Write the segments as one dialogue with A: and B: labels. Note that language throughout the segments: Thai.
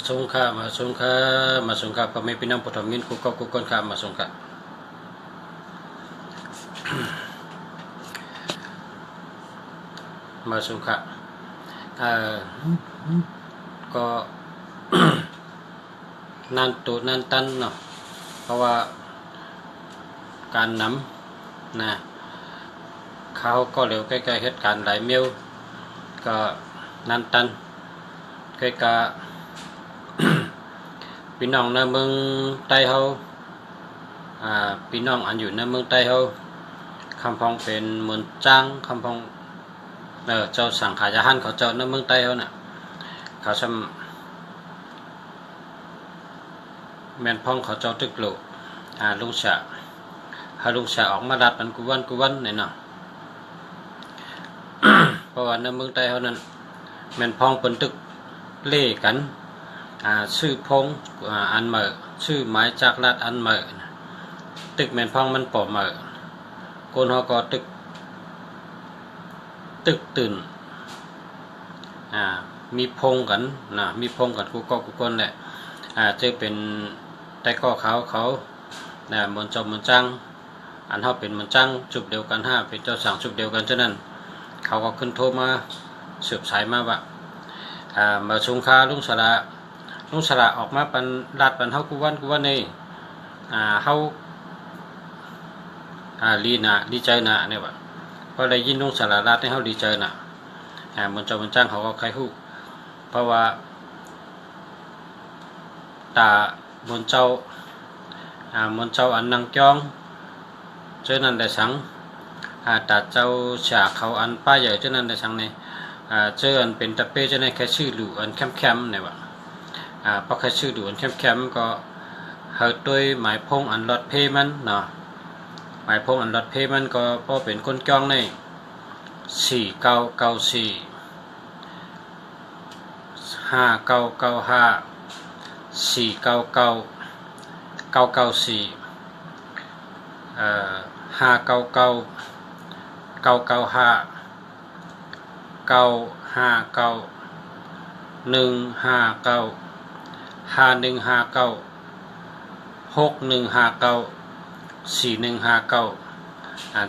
A: สงค่ามาสงค่ามาสงค่าพ่อแม่พี่น้องผู้ทำเงินกูก็กูคนค่ามาสงค่ามาสงค่าก็นานตูนานตันเนาะเพราะว่าการนำนะเขาก็เร็วใกล้ๆเหตุการณ์หลายเมียวก็นานตันใกล้กับพี่น้องในเมืองใต้เขาพี่น้องอันอยู่ในเมืองใต้เขาคำพองเป็นเมืองจ้างคำพองเจ้าสังขายาหันเขาเจ้าในเมืองใต้เขาน่ะเขาทำแมนพองเขาเจ้าตึกโลลุงฉะลุงฉะออกมาดัดมันกุวันเนี่ยเนาะ เพราะว่าในเมืองใต้เขานั้นแมนพองเป็นตึกเล่กันชื่อพงอันเหมอชื่อไม้จากลาดอันเหมอตึกแมนพองมันปอเหมอคนเขาก็ตึกตื่นมีพงกันนะมีพงกันกูก็กูคนแหละจะเป็นแต่ก็เขาเหมือนจอมเหมือนจังอันเขาเป็นเหมือนจังจุดเดียวกันเป็นเจ้าสั่งจุดเดียวกันฉะนั้นเขาก็ขึ้นโทรมาสืบสายมาว่ามาสงคาลุงสระออกมาปันลาดปันเฮากูวันนี่เฮาดีใจนะเนี่ยว่าพอได้ยินลุงสระลาดให้เฮาดีใจนะมันเจ้ามันจ้างเขาก็ใครฮู้เพราะว่าตาบนเจ้าอันนังจ้องเจ้านั้นได้สังตาเจ้าฉากเขาอันป้าใหญ่เจ้านั้นได้สังเนี่ยเจ้าอันเป็นตะเป้เจ้านั้นแค่ชื่อหลู่อันแคมเนี่ยว่าเพราะแค่ชื่อหลู่อันแคมก็เฮาด้วยหมายพงอันลอดเพมันเนาะหมายพงอันลอดเพมันก็เพราะเป็นคนจ้องใน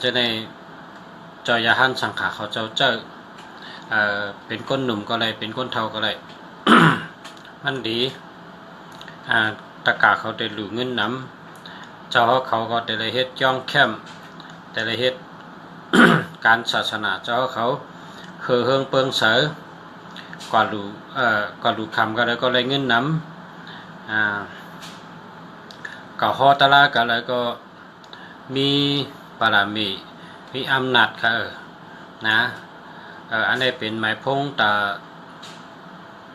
A: จะในจอยาหันสังขาเขาเจ้าเป็นก้นหนุ่มก็เลยเป็นก้นเทาก็เลย มันดีตะกาเขาได้หลู่เงินน้ำเจ้าเขาก็ได้เลยเฮ็ดย่องแคมได้เลยเฮ็ด การศาสนาเจ้าเขาเฮืองเปิงเสือกว่าหลู่คำก็เลยเงินน้ำก็ฮอตะลาก็เลยก็มีบารมีอำนาจค่ะนะอันนี้เป็นหมายพงตา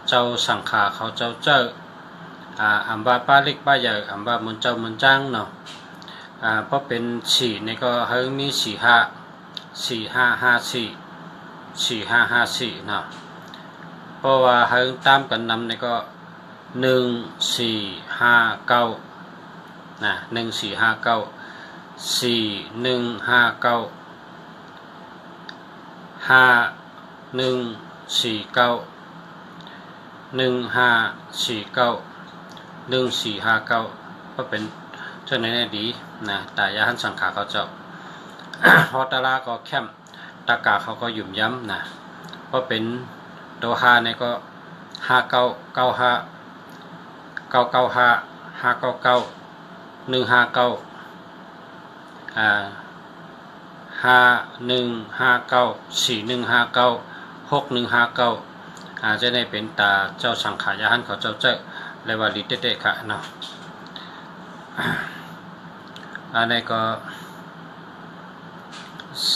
A: เจ้าสังขาเขาเจ้าอัมบาป้าเล็กป้าใหญ่อัมบามันเจ้ามันจ้างเนาะเพราะเป็นสี่นี่ก็เฮงมี4 5 5 4เนาะเพราะว่าเฮงตามกันนำนี่ก็1459นะ1459 4159 5149 1549 1459ก็เป็นเท่านั้นดีนะตายาหันสังขาเขาเจ้า ฮอตาลาก็แคมตากาเขาก็หยุ่มย้ำนะเพราะเป็นโดฮาเนี่ยก็จะได้เป็นตาเจ้าสังขายาหันเขาเจ้าเลยว่าลิเตค่ะเนาะอันนี้ก็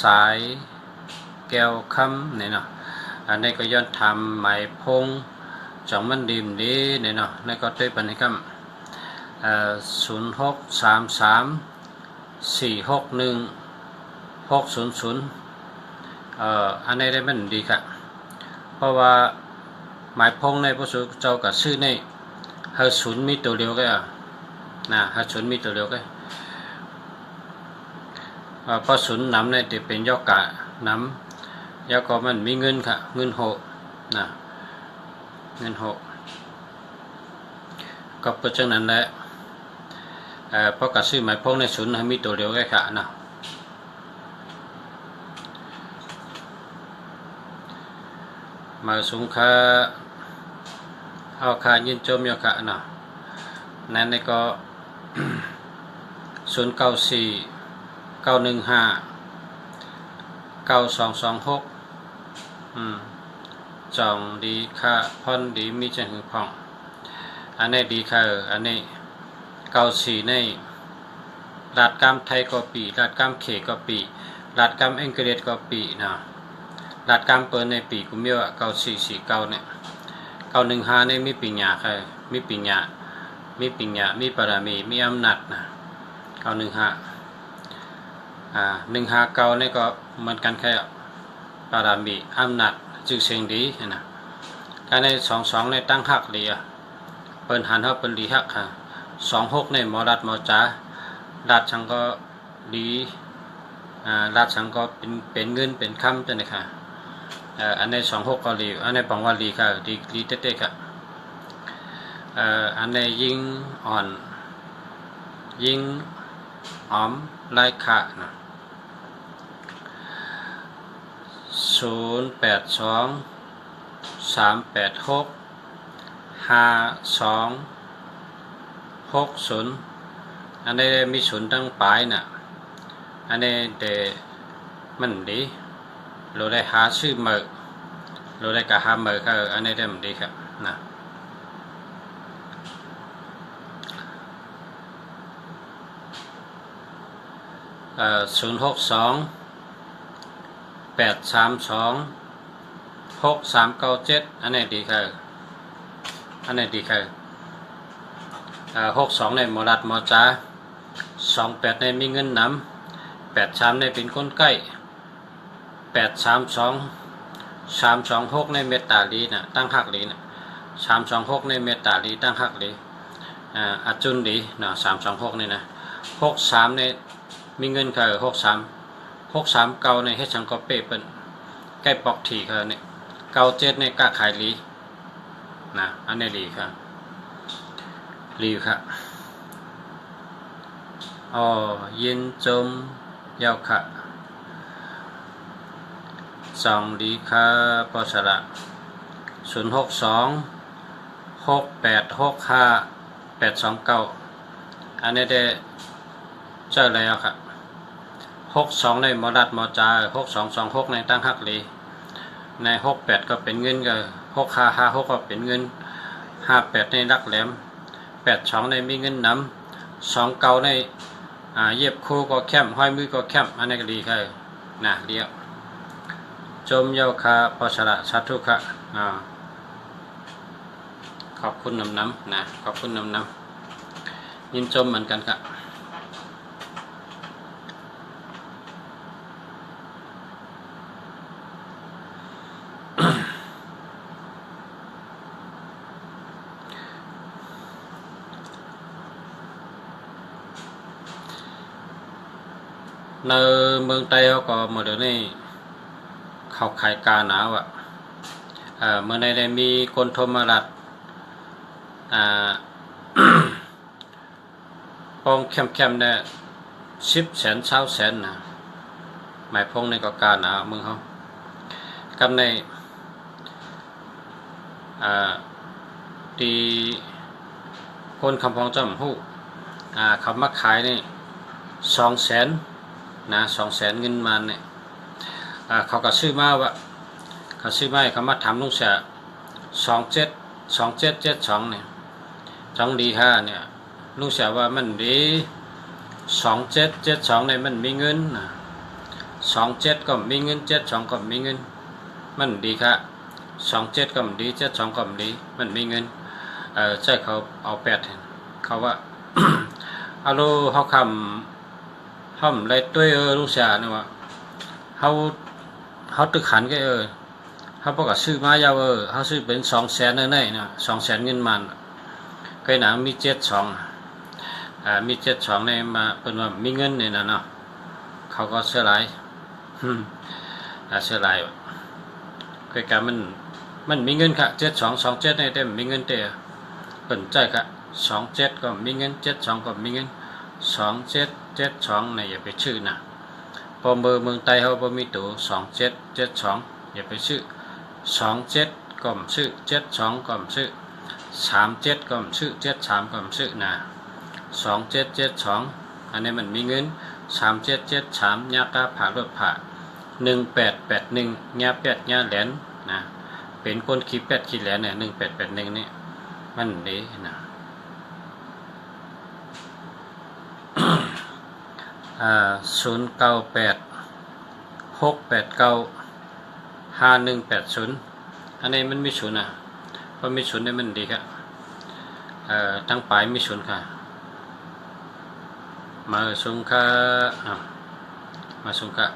A: สายแก้วคำเนี่ยเนาะอันนี้ก็ย้อนทำหมายพงจังมันดิมดีเนี่ยเนาะนี่ก็ด้วยปัญหาคำ0633461600อันนี้ได้มันดีค่ะเพราะว่าหมายพงในพระสุเจ้ากับชื่อในเฮาศูนย์มีตัวเดียวกันนะเฮาศูนย์มีตัวเดียวกันเพราะศูนย์น้ำในจะเป็นยอกกะน้ำยอกก็มันมีเงินค่ะเงินหกนะเงินหก ก็เป็นจังนั้นแหละเพราะกระซื้อหมายพงในศูนย์มีตัวเดียวแค่ค่ะนะมาสูงค่าเอาค่ายินจมยค่ะนะนั้นนี่ก็0949159226จองดีค่าพอนดีมีจังหือพ่องอันนี้ดีค่ะอันนี้94ในรัดกามไทยก็ปีรัดกามเขก็ปีรัดกามอังกฤษก็ปีนะรัดกามเปิดในปีกุมเมียว9449เนี่ย915เนี่ยมีปัญญาค่ะมีปัญญามีปรามีมีอำนาจนะ915 159นี่ก็เหมือนกันแค่ปรามีอำนาจจึงเสียงดีนะการใน22ในตั้งหักเลยเปิ้นหันเฮาเปิ้นดีฮักค่ะ26ในหมอรัดหมอจ๋ารัดฉันก็ดีรัดฉันก็เป็นเงินเป็นคำจังได๋ค่ะอันใน26ก็ดีอันในปังว่าดีค่ะดีเต๊ะๆค่ะอันในยิงอ่อนยิงหอมไล่ค่ะนะ0823862060อันนี้มีศูนย์ตั้งปลายน่ะอันนี้แต่มันดีเราได้หาชื่อเมื่อเราได้กะหาเมื่อก็อันนี้ได้มันดีครับนะ062-832-6397อันนี้ดีค่ะอันนี้ดีค่ะ62ในหมอรัดหมอจ๋า28ในมีเงินนำ83ในเป็นคนใกล้832-326ในเมตตาลีน่ะตั้งหักลีน่ะ326ในเมตตาลีตั้งหักลีอาจุนดีเนาะ326นี่นะ63ในมีเงินค่ะ63เก่าในเฮ็ดชังก็เป้เปิ้นใกล้ปอกถี่ค่ะนี่97ในกล้าขายลีนะอันนี้ลีค่ะลีค่ะยินจมยาวค่ะสองดีค่ะปอสระ062-6865-829อันนี้ได้เจอแล้วค่ะ62ในหมอรัดหมอจ่า6226ในตั้งหักลีใน68ก็เป็นเงินก็6556ก็เป็นเงิน58ในรักแหลม82ในมีเงินนำ29ในเย็บคู่ก็แคมห้อยมือก็แคมอันนี้ก็ดีค่ะนะเรียกจมเยาคาปชระสัตทุค่ะขอบคุณน้ำนะขอบคุณน้ำยินจมเหมือนกันค่ะในเมืองไทยเขาก็มาเดี๋ยวนี้เขาขายกาหนาวเมื่อในมีคนโทรมาลัดปองเข้มเนี่ย10 แสน20 แสนนะหมายพงในก็กาหนาวเมืองเขากำในตีคนคำพองจำหูเขามาขายนี่2 แสนนะ2 แสนเงินมันเนี่ยเขาก็ซื้อมาว่าเขาซื้อมาเขามาทำลุงเสีย2772เนี่ยจังดีค่ะเนี่ยลุงเสียว่ามันดี2772เนี่ยมันมีเงิน27ก็มีเงิน72ก็มีเงินมันดีค่ะ27ก็มันดี72ก็มันดีมันมีเงินใช่เขาเอา8เขาว่า เอาโลเขาคำห้อมไรตัวลุงเสียเนี่ยว่าเขาตึกขันก็เขาบอกว่าซื้อมายาวเขาซื้อเป็น2 แสนแน่ๆนะ2 แสนเงินมันก็หนังมีมี72ในมาเป็นว่ามีเงินเนี่ยนะเนาะเขาก็เสียหลายเสียหลายก็การมันมีเงินค่ะ7227ในเต็มมีเงินเตะเป็นใจค่ะ 27ก็มีเงิน72ก็มีเงิน2772เนี่ยอย่าไปชื่อนะพอเมืองไทยเขาบ่มีตัว2772อย่าไปชื่อ27ก็ชื่อ72ก็ชื่อ37ก็ชื่อ73ก็ชื่อนะ2772อันนี้มันมีเงิน3773ยากาผ่ารถผ่า1881ยา8ยาแหลนนะเป็นคนขี้8ขี้แหลนเนี่ย1881นี่มันดีนะ098 689 5180อันนี้มันมีศูนย์นะพอมีศูนย์เนี่ยมันดีครับทั้งปลายมีศูนย์ค่ะมาสูงค่ะมาสูงค่ะ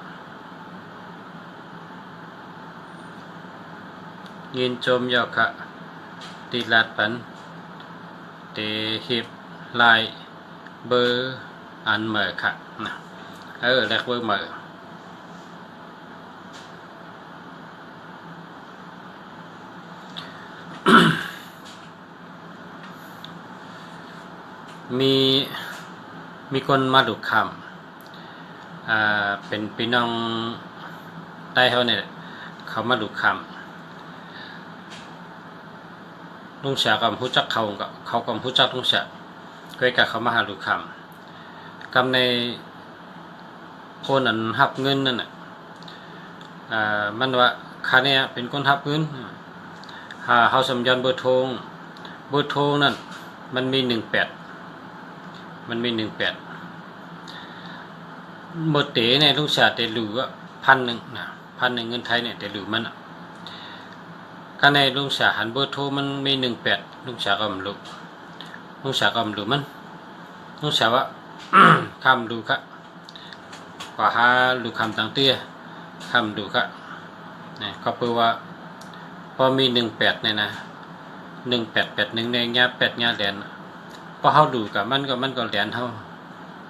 A: ยินจมยอกค่ะตีลาดปันเตหิบลายเบอร์อันเหม่อค่ะนะแลกเบอร์เหม่อมีคนมาดุคำเป็นพี่น้องใต้เขาเนี่ยเขามาดุคำลุงเสียกับผู้จักเขากับผู้จักลุงเสียก็กับเขามาหาดุคำกำในคนนั้นหับเงินนั่นน่ะมันว่าคาเนี่ยเป็นคนหับเงินเขาสำยันเบอร์โทรนั่นมันมี18หมดเต๋เนี่ยลุงเสียเต๋หลือ1,000นะ1,000เงินไทยเนี่ยเต๋หลือมันก็ในลุงเสียหันเบอร์โทรมันมี18ลุงเสียก็ไม่รู้ลุงเสียก็ไม่รู้มันลุงเสียว่า คำดูค่ะกว่าหาลูกคำต่างเตี้ยคำดูค่ะเนี่ยก็แปลว่าพอมี18เนี่ยนะ1881ในยา8ยาแหลนพอเฮาดูกับมันก็แหลนเฮา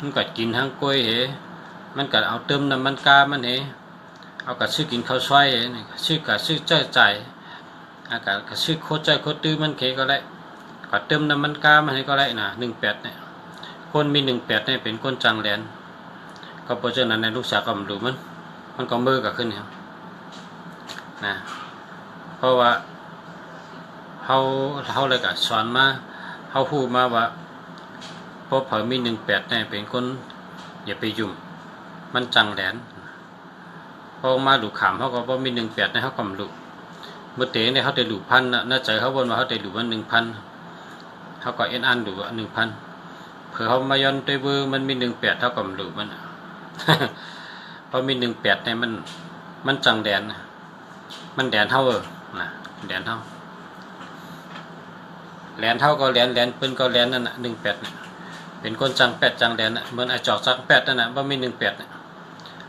A: มันก็กินทั้งกล้วยเหมันก็เอาเติมน้ำมันกามันเหเอาก็ซื้อกินข้าวซอยนี่ซื้อใจก็ซื้อโคตรใจโคตรตื้อมันเคก็ได้ก็เติมน้ำมันกามันให้ก็ได้นะ18เนี่ยคนมี18เนี่ยเป็นคนจังแหลนก็เพราะฉะนั้นในลูกสาวก็ดูมันก็มือก็ขึ้นครับนะเพราะว่าเขาเลยก็สอนมาเขาพูดมาว่าพอเผยมี18เนี่ยเป็นคนอย่าไปยุ่งมันจังแหลนพอมาดูขำเขาก็พอมี18เนี่ยเขาก็ดูเมื่อเต๋เนี่ยเขาได้ดู1,000น่าใจเขาบนว่าเขาได้ดูว่า1,000เขาก็อันดูว่า1,000เผื่อเขามาย้อนตัวเบอร์มันมี18เท่ากับดูมันพอมี18เนี่ยมันจังแดนมันแดนเท่านะแดนเท่าแหลนเท่าก็แหลนเปิ้นก็แหลนนั่นน่ะ18เนี่ยเป็นคนจัง8จังแดนน่ะเหมือนไอจอกจัง8นั่นน่ะบ่มี18น่ะ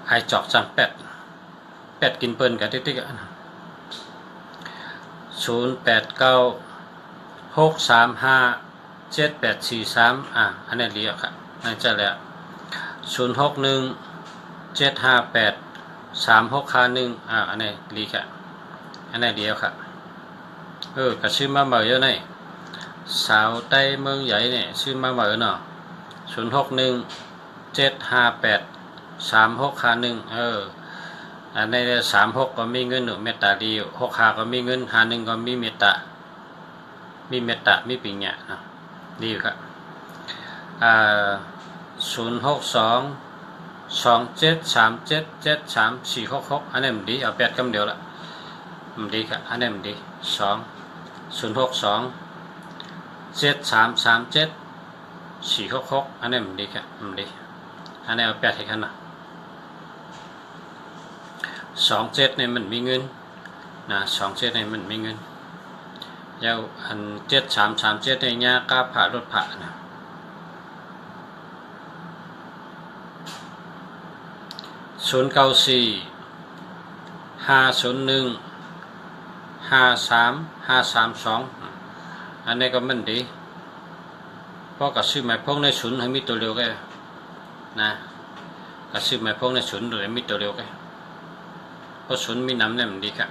A: ไอจอกจัง8กินเปิ้นก็ติ๊กๆ089 635 7843อันนี้เรียกครับนั่นจะแล้ว061 758 3651อันนี้รีค่ะอันนี้เดียวค่ะก็ชื่อมาเหมยเยอะนี่สาวใต้เมืองใหญ่เนี่ยชื่อมาเหมยเนาะ061 758 3651อันนี้36ก็มีเงินเมตตาดี65ก็มีเงิน51ก็มีเมตตามีปิญญาเนาะดีครับ062 273773 466อันนี้มันดีเอา8คำเดียวละมันดีครับอันนี้มันดี062 7337 466อันนี้มันดีครับมันดีอันนี้เอา8ให้กันนะ27เนี่ยมันมีเงินนะ27เนี่ยมันมีเงินยาวอัน7337เนี่ยยากาผ่ารถผ่านะ094 501 53532อันนี้ก็มันดีเพราะกับซื้อหมายพงในศูนย์ให้มีตัวเร็วแกนะกับซื้อหมายพงในศูนย์หรือมีตัวเร็วแกเพราะศูนย์มีน้ำเนี่ยมันดีครับ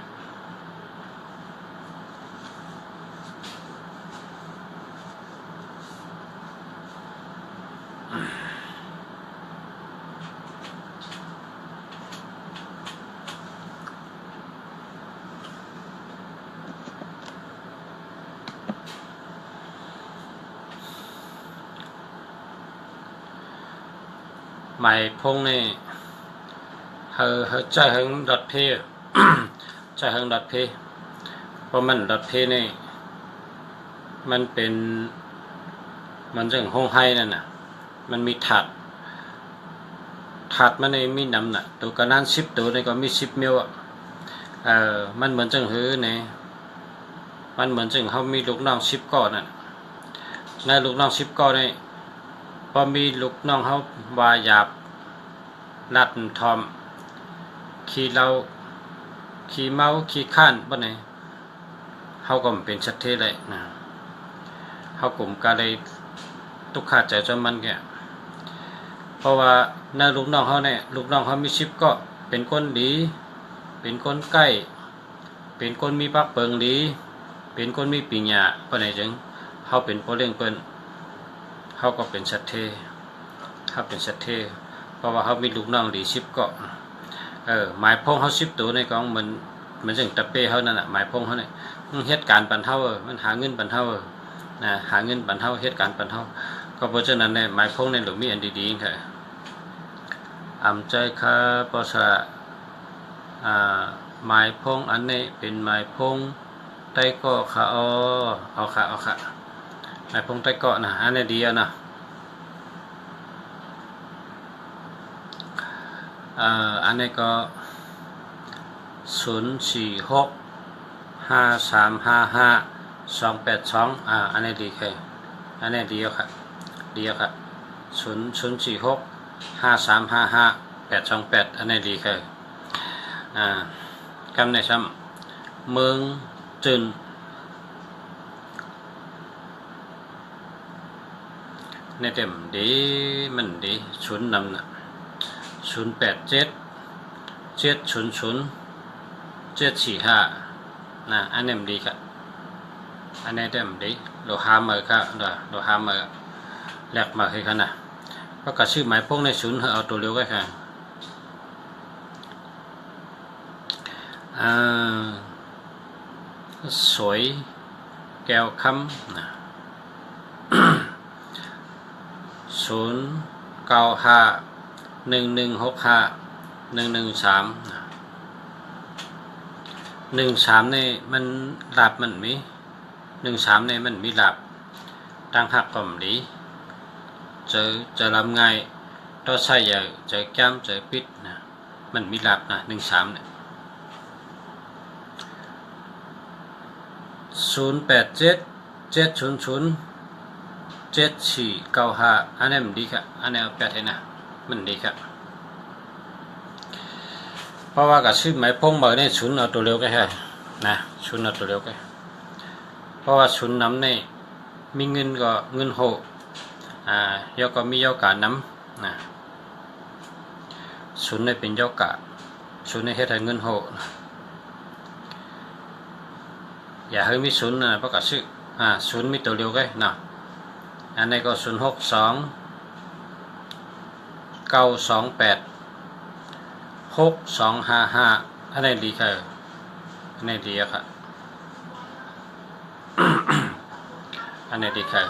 A: หมายพงนี่เฮาใจเฮงดอทเพ ใจเฮงดอทเพเพราะมันดอทเพนี่มันเป็นมันจังห้องไห้นั่นน่ะมันมีถาดมันในมีน้ำน่ะตัวกระนั้น10ตัวนี่ก็มี10มิลอ่ะมันเหมือนจังหือเนี่ยมันเหมือนจังเฮามีลูกน้อง10ก้อนน่ะในลูกน้อง10ก้อนนี่พอมีลูกน้องเฮาว่าหยาบนัดทอมขี้เหล้าขี้เมาขี้ข้านบ่ไหนเฮาก็เป็นชัดเจนเลยนะเฮากลุ่มก็เลยตุกขาดใจจนมันแก่เพราะว่าในลูกน้องเฮาเนี่ยลูกน้องเฮามี10ก็เป็นคนดีเป็นคนใกล้เป็นคนมีปักเปิงดีเป็นคนมีปัญญาบ่ไหนจังเฮาเป็นผู้เลี้ยงเปิ้นเฮาก็เป็นชัดเจนเฮาเป็นชัดเจนเพราะว่าเฮามีลูกน้องดี10ก็หมายพงเฮา10ตัวในกองมันจังตะเป้เฮานั่นน่ะหมายพงเฮาเนี่ยเฮ็ดการปันเฮามันหาเงินปันเฮานะหาเงินปันเฮาเฮ็ดการปันเฮาก็เพราะฉะนั้นเนี่ยหมายพงในหลุมมีอันดีๆค่ะอำใจค่ะปอสระหมายพงอันนี้เป็นหมายพงใต้เกาะค่ะเอาค่ะหมายพงใต้เกาะนะอันนี้ดีอ่ะนะอันนี้ก็0465355 282อันนี้ดีค่ะอันนี้ดีอ่ะค่ะดีอ่ะค่ะ0465355 828อันนี้ดีค่ะคำในซ้ำเมืองจืนในเต็มดีมันดีชุนนำน่ะ087700745นะอันนี้มันดีครับอันนี้เต็มดีเราหามาครับเราหามาแลกมาให้กันนะเพราะกระชื่อหมายพวกในศูนย์เอาตัวเร็วก็ค่ะสวยแก้วคำนะ0951165113113 13นี่มันหลับมันมี13นี่มันมีหลับตั้งหักก่อมดีจะลำไงต่อใส่ใหญ่จะแก้มจะปิดนะมันมีหลับนะ13เนี่ย0877007495อันนี้มันดีครับอันนี้เอาแปดให้นะมันดีครับเพราะว่ากับชื่อหมายพงเบอร์นี่ชุนเอาตัวเร็วก็ได้นะชุนเอาตัวเร็วก็เพราะว่าชุนน้ำนี่มีเงินก็เงินโหยก็มียกาน้ำนะชุนนี่เป็นยกาชุนนี่เฮ็ดให้เงินโหอย่าให้มีศูนย์นะเพราะกับชื่อศูนย์มีตัวเดียวกันนะอันนี้ก็06292862255อันนี้ดีค่ะอันนี้ดีครับ อันนี้ดีค่ะ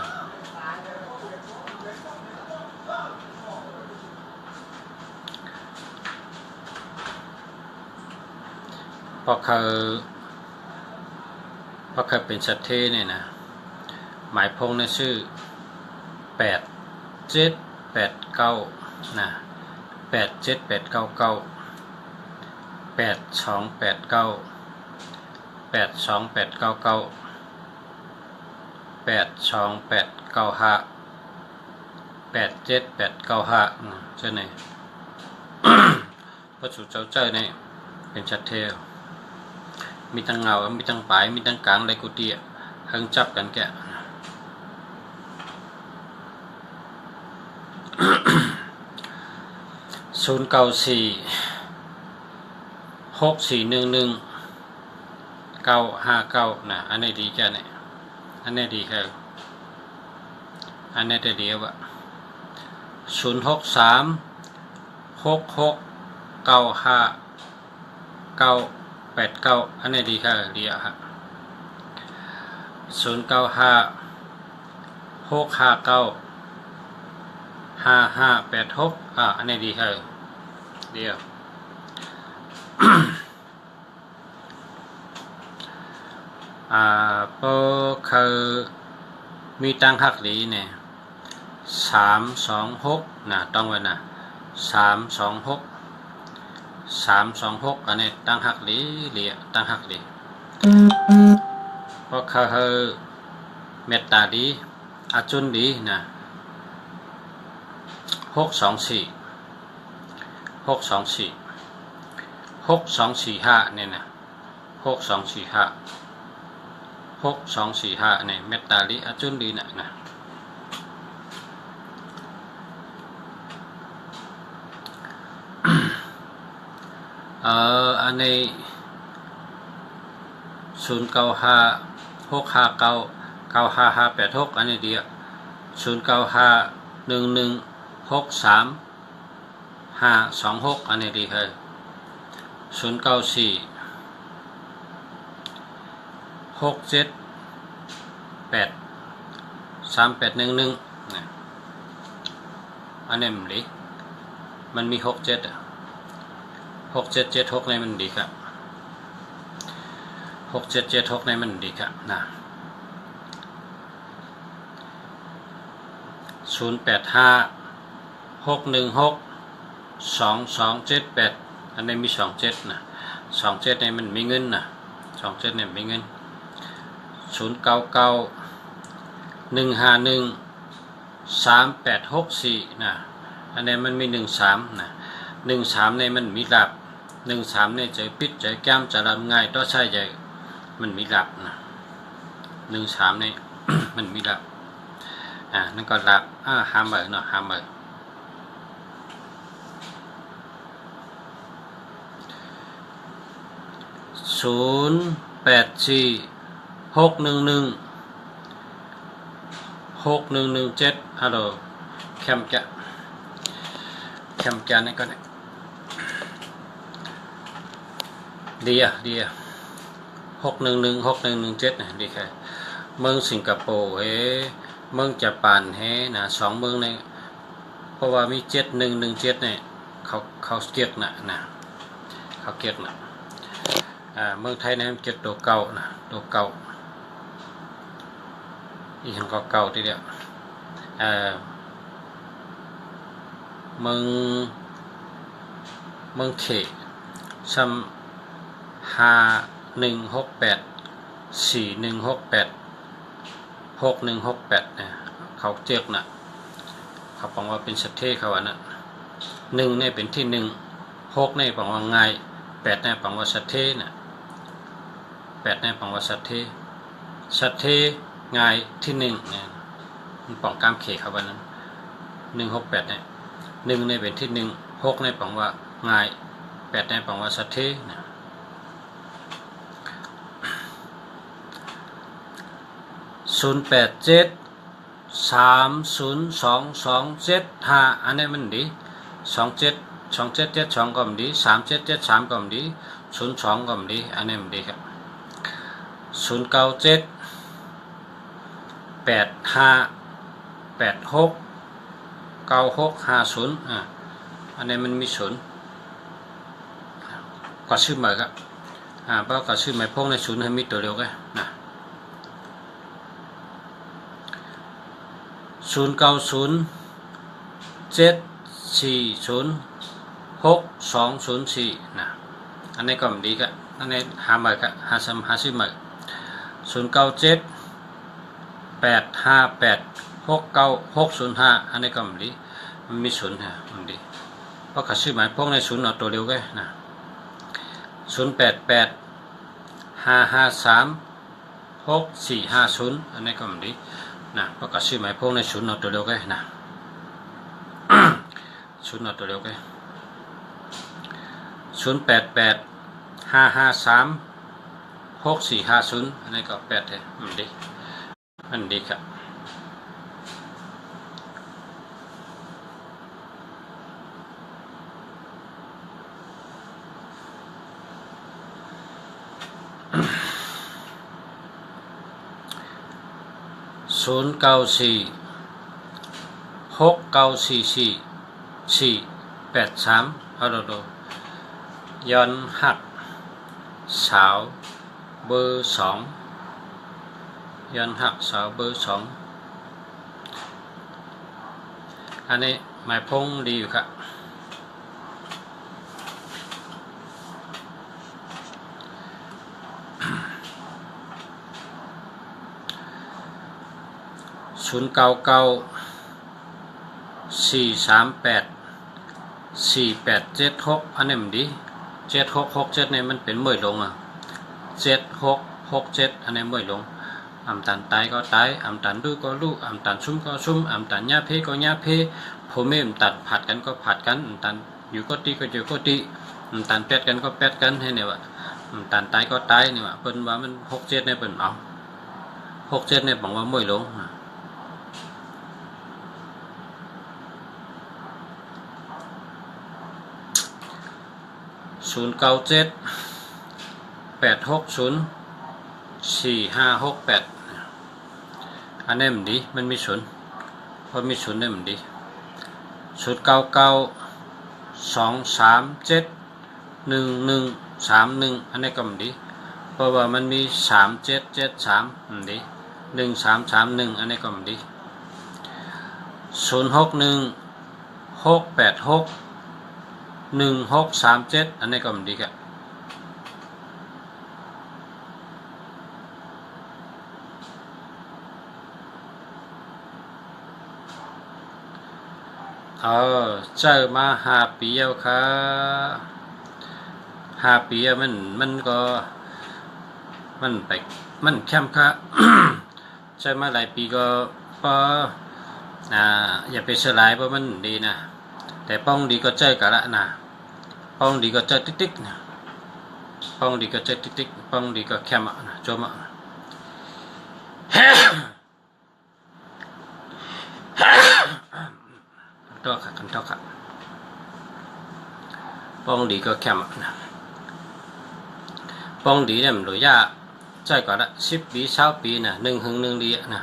A: เพราะเคยเป็นชัดเทเนี่ยนะหมายพงในชื่อ8789นะ87899 8289 82899 82895 87895เจ้าไหน พระสุเจ้าเจ้าเนี่ยเป็นชัดเทวมีตั้งเงามีตั้งปลายมีตั้งกลางไรกุฏิหังจับกันแกะ0946411 959นะอันนี้ดีแค่ไหนอันนี้ดีแค่อันนี้ได้เดียวอะ06366958989อันนี้ดีค่ะดีอะครับ095659659 5586อันนี้ดีเดียวพอคือมีตั้งหักหลีเนี่ย326นะต้องไว้นะ326อันนี้ตั้งหักหลีตั้งหักหลีเพราะคือเมตตาดีอาจุนดีนะ6245เนี่ยนะ6245เนี่ยเมตตาดีอาจุนดีนะอันนี้0956599586อันนี้ดี0951163526อันนี้ดี0946783811นะอันนี้มันดีมันมี676776ในมันดีครับ6776ในมันดีครับนะ0856162278อันนี้มี27นะ27ในมันมีเงินนะ27เนี่ยมีเงิน0991513864นะอันนี้มันมี13นะ13ในมันมีหลับ13ในใจปิดใจแก้มจะรับง่ายต่อใช่ใจมันมีหลับนะ13ใน มันมีหลับนั่นก็หลับห้ามเนาะห้าม0846116117ฮัลโหลแคมจะนี่ก็ได้ดี6116117นะดีแค่เมืองสิงคโปร์เมืองญี่ปุ่นนะ2เมืองในเพราะว่ามี7117เนี่ยเขาเกียกนะเขาเกียกนะเมืองไทยเนี่ยเกียกตัวเก่านะตัวเก่าอีกหันก็เก่าทีเดียวเมืองเขซ้ำ516841686168เนี่ยเขาเจียกนะเขาบอกว่าเป็นสัตเทเขาอันนั้น1เนี่ยเป็นที่1 6เนี่ยบอกว่าง่าย8เนี่ยบอกว่าสัตเทนะ8เนี่ยบอกว่าสัตเทง่ายที่1เนี่ยมันป้องกามเขเขาวันนั้น168เนี่ย1เนี่ยเป็นที่1 6เนี่ยบอกว่าง่าย8เนี่ยบอกว่าสัตเทนะ0873022275อันนี้มันดี272772ก็มันดี3773ก็มันดี02ก็มันดีอันนี้มันดีครับ09785869650อันนี้มันมี0ก็ชื่อใหม่ครับเพราะก็ชื่อใหม่พวกใน0ให้มีตัวเดียวกันนะ0907406204นะอันนี้ก็มันดีครับอันนี้หาใหม่ครับหาซื้อใหม่0978586965อันนี้ก็มันดีมันมี0ฮะมันดีเพราะก็ชื่อหมายพวกใน0เอาตัวเดียวกันนะ0885536450อันนี้ก็มันดีนะเพราะก็ชื่อหมายพวกใน0เอาตัวเดียวกันนะ0เอาตัวเดียวกัน0885536450อันนี้ก็8เลยมันดีครับ094615 2944 เอาโดย้อนหักสาวเบอร์2ย้อนหักสาวเบอร์2อันนี้หมายพงดีอยู่ครับ0994384876อันนี้มันดี7667เนี่ยมันเป็นเมื่อยลงอ่ะ7667อันนี้เมื่อยลงอำตันตายก็ตายอำตันดูก็ลูกอำตันซุ่มก็ซุ่มอำตันญาเพก็ญาเพผมไม่อำตันผัดกันก็ผัดกันอำตันอยู่ก็ตีก็อยู่ก็ตีอำตันแปดกันก็แปดกันให้เนี่ยว่าอำตันตายก็ตายเนี่ยว่าเปิ้นว่ามัน67เนี่ยเปิ้นเอา67เนี่ยบอกว่าเมื่อยลง0978604568อันนี้มันดีมันมีศูนย์พอมีศูนย์เนี่ยมันดี0992371131อันนี้ก็มันดีเพราะว่ามันมี3773มันดี1331อันนี้ก็มันดี0616861637อันนี้ก็มันดีครับเจอมา5 ปีแล้วครับ5 ปีมันก็มันไปมันแคมค่ะ เจอมาหลายปีก็พออย่าไปเสียหลายเพราะมันดีนะแต่ป้องดีก็เจอกันละนะป้องดีก็เจอติ๊กๆนะป้องดีก็เจอติ๊กๆป้องดีก็แคมอ่ะนะโจมอ่ะตัวขัดกันเท่าขัดป้องดีก็แคมนะป้องดีเนี่ยมันหลายอย่างใจก่อนละ10 ปี20 ปีนะ1 ดีนะ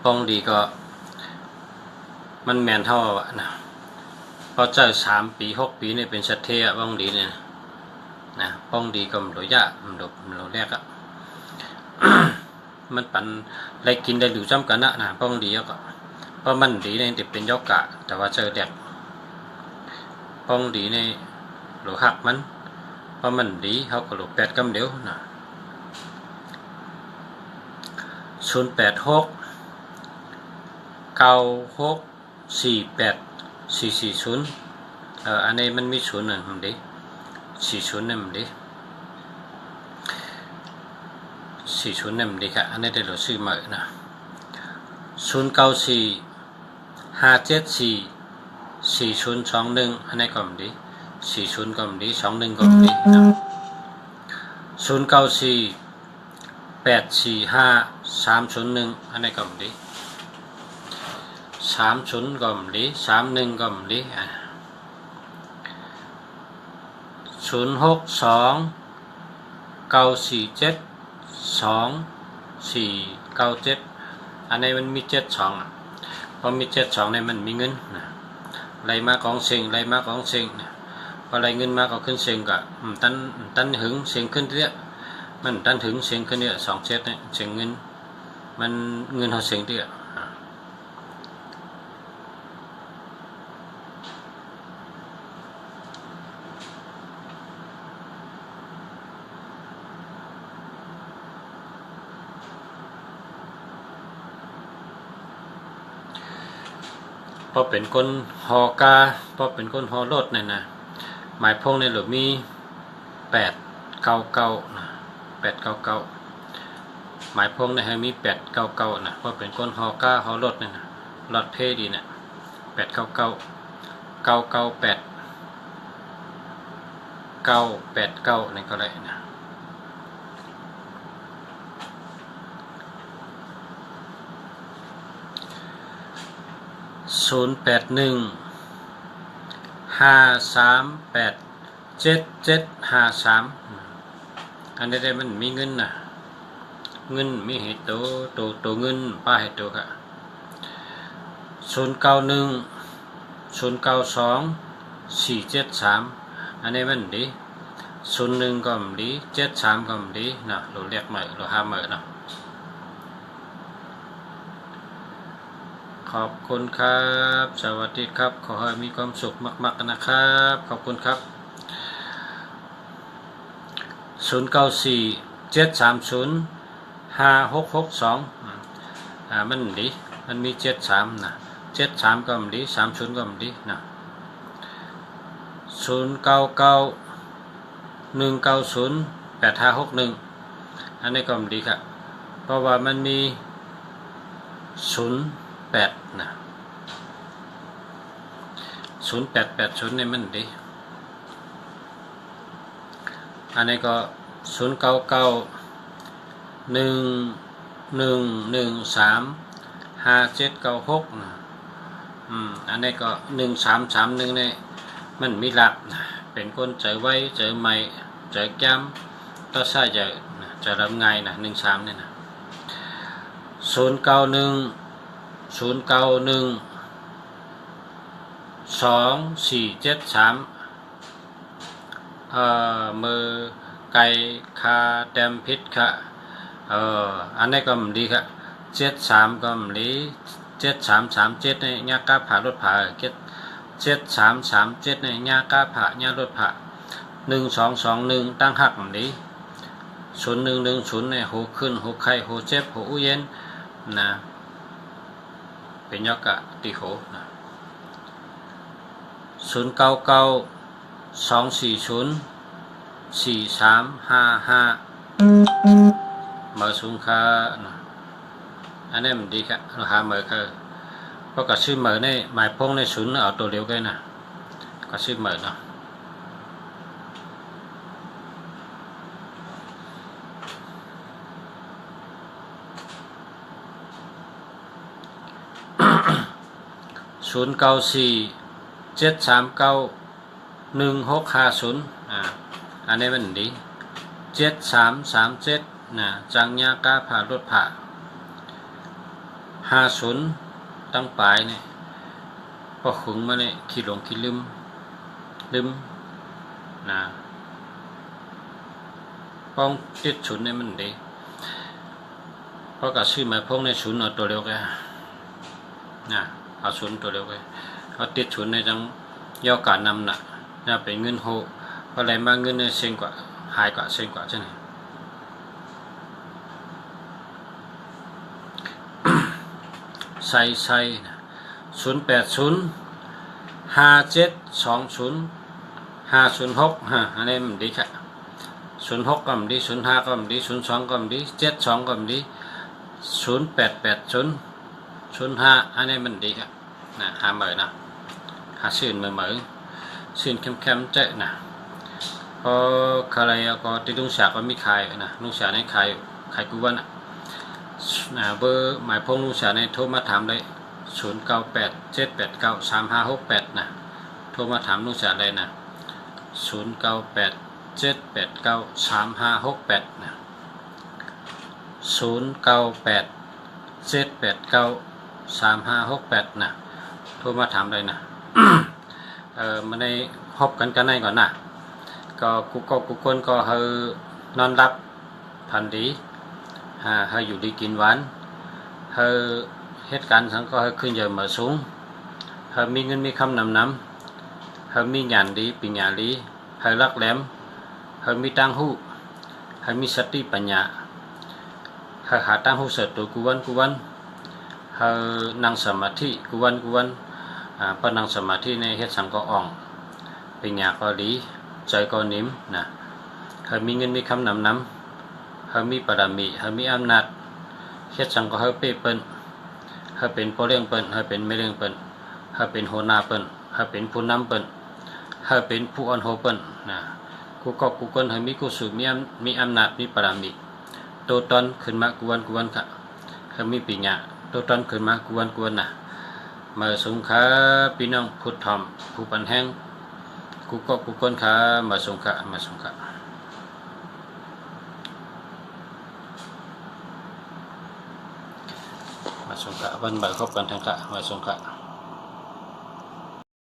A: ป้องดีก็มันแมนเท่านะพอใจ3 ปี6 ปีเนี่ยเป็นสัตเทอะป้องดีเนี่ยนะป้องดีก็มันหลายอย่างมันหลายแรกอะมันปั่นอะไรกินได้หรือจำกันนะป้องดีก็เพราะมันดีในติดเป็นยกะแต่ว่าเจอแดกป้องดีในหลูหักมันเพราะมันดีเขาก็หลู8 กำเดียวนะ0869648440อันนี้มันมีศูนย์หนึ่งมันดี40เนี่ยมันดี40เนี่ยมันดีค่ะอันนี้ได้เราซื้อมานะ0945744021อันนี้ก็มันดี40ก็มันดี21ก็มันดีนะ09484531อันนี้ก็มันดี30ก็มันดี31ก็มันดี0629472497อันนี้มันมี72พอมี72เนี่ยมันมีเงินนะไล่มากองเซ็งไล่มากองเซ็งนะพอไล่เงินมาก็ขึ้นเซ็งก็ตันหึงเซ็งขึ้นเรื่อยมันตันถึงเซ็งขึ้นเนี่ย27เนี่ยเซ็งเงินมันเงินเขาเซ็งเรื่อยพอเป็นคนฮอกาพอเป็นคนฮอรถเนี่ยนะหมายพงในหรือมี899นะ899หมายพงในให้มี899นะพอเป็นคนฮอกาฮอรถเนี่ยนะรถเพดีเนี่ย899 998 989นี่ก็ได้นะ0815387753อันนี้ได้มันมีเงินนะ เงินมีเหตุตัวเงินป้าเหตุตัวค่ะ09109247 อันนี้มันดี01ก็มันดี73ก็มันดีนะเราเรียกใหม่เราห้ามใหม่นะขอบคุณครับสวัสดีครับขอให้มีความสุขมากๆนะครับขอบคุณครับ0947305662มันดีมันมี73นะ73ก็มันดี30ก็มันดีนะ0991908561อันนี้ก็มันดีครับเพราะว่ามันมี08นะ0880นี่มันดีอันนี้ก็099111135796นะอันนี้ก็1331นี่มันมีหลักเป็นคนเจอไว้เจอใหม่เจอแก้มต่อใช่จะรับไงนะ13นี่นะ09124730มือไก่คาเต็มพิษค่ะอันนี้ก็มันดีค่ะ73ก็มันดี7337ในยากาผ่ารถผ่า7337ในยากาผ่ายารถผ่า1221ตั้งหักมันดี0110ในหูขึ้นหูไข้หูเจ็บหูอุ้ยเย็นนะเป็นยากะตีโหนะ0992404355มาสูงค่านะอันนี้มันดีค่ะเราหาเมื่อคือเพราะกับชื่อเมื่อในหมายพงในศูนย์เอาตัวเดียวกันนะกับชื่อเมื่อเนาะ0947391650อันนี้มันดี7337นะจังยากาผ่ารถผ่า50ตั้งปลายเนี่ยพอขึงมาเนี่ยขี้หลงขี้ลืมนะป้องติดฉุนเนี่ยมันดีเพราะกับชื่อหมายพงในฉุนเอาตัวเดียวกันนะเอาฉุนตัวเดียวกันเอาติดฉุนในจังย่อการนำหนักจะเป็นเงินโหเพราะอะไรมาเงินเนี่ยเซ็งกว่าหายกว่าเซ็งกว่าใช่ไหมใส่0805720506อันนี้มันดีค่ะ06ก็มันดี05ก็มันดี02ก็มันดี72ก็มันดี088005อันนี้มันดีค่ะนะหาเหมือนนะหาชื่นเหมือนชื่นเข้มๆเจ๊นะพอใครก็ติดลุงสาก็มีขายนะลุงสาในขายกูวันเบอร์หมายพงลุงสาในโทรมาถามเลย0987893568นะโทรมาถามลุงสาเลยนะ0987893568นะ0987893568นะโทรมาถามเลยนะ มาในพบกันได้ก่อนนะก็กูคนก็เฮนอนรับพันดีเฮอยู่ดีกินหวานเฮเหตุการณ์ทั้งก็เฮขึ้นเยอะมาสูงเฮมีเงินมีคำนำเฮมีงานดีปีงานดีเฮรักแหลมเฮมีตังหูเฮมีสติปัญญาเฮหาตังหูเสตุกูวันเฮนั่งสมาธิกูวันพอนั่งสมาธิในเหตุสังก็อ่องปีงานก็ดีใจก็นิ่มนะเฮมีเงินมีคำนำเฮมีปรมีเฮมีอำนาจเฮ็ดสังก็เฮเปเปิ้นเฮเป็นพ่อเลี้ยงเปิ้นเฮเป็นแม่เลี้ยงเปิ้นเฮเป็นหัวหน้าเปิ้นเฮเป็นผู้นำเปิ้นเฮเป็นผู้อ่อนโหเปิ้นนะกูคนเฮมีกูสูมีอำนาจมีปรมีโตตอนขึ้นมากวนค่ะเฮมีปัญญาโตตอนขึ้นมากวนนะมาสงขาพี่น้องพุทธธรรมผู้ปันแห้งกูคนขามาสงขา มาสงขะวันบ่ายครบกันทางกะมาสงขะ